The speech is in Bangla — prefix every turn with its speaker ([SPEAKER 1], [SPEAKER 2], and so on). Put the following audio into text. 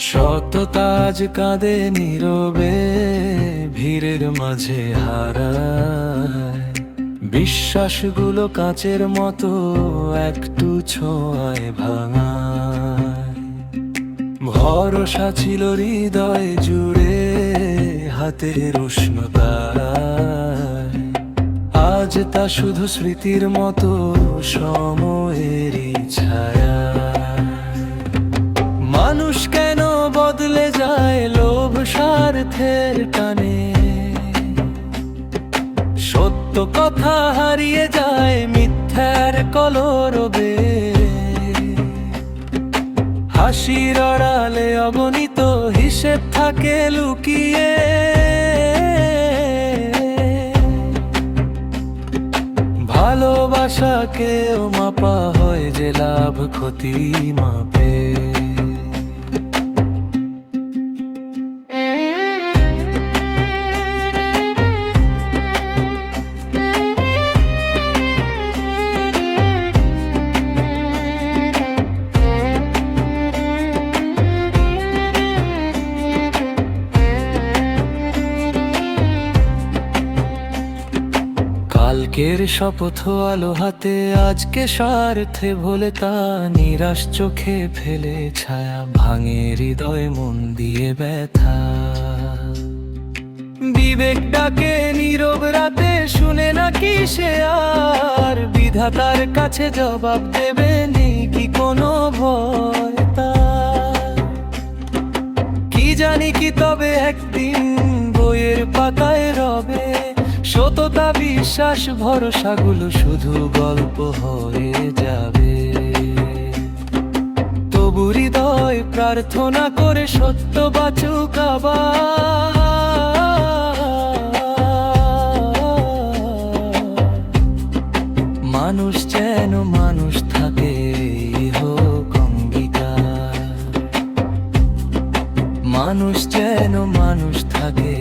[SPEAKER 1] সততা আজ কাঁদে নীরবে, ভিড়ের মাঝে হারায়। বিশ্বাসগুলো কাচের মতো একটু ছোঁয়ায় ভাঙায়। ভরসা ছিল হৃদয় জুড়ে, হাতের উষ্ণতায়। আজ তা শুধু স্মৃতির মতো সময়েরই ছায়া। মানুষ কেন বদলে যায় লোভ স্বার্থের টানে, সত্য কথা হারিয়ে যায় মিথ্যার কলরবে। হাসির আড়ালে অগণিত হিসেব থাকে লুকিয়ে। ভালোবাসাকেও মাপা হয় যে লাভ ক্ষতি মাপে। কালকের শপথ আলো হাতে, আজকে স্বার্থে ভোলে তা নিরাশ চোখে ফেলে ছায়া। ভাঙে হৃদয় মন দিয়ে ব্যথা। বিবেক ডাকে নীরব রাতে, শুনে নাকি সে আর বিধাতার কাছে জবাব দেবে, নেই কি কোনো ভয় তার। কি জানি কি তবে একদিন বইয়ের পাতায় রবে, সততা বিশ্বাস ভরসাগুলো শুধু গল্প হয়ে যাবে। তবু হৃদয় প্রার্থনা করে সত্য বাঁচুক আবার। মানুষ যেন মানুষ থাকে, হোক অঙ্গীকার। মানুষ যেন মানুষ থাকে।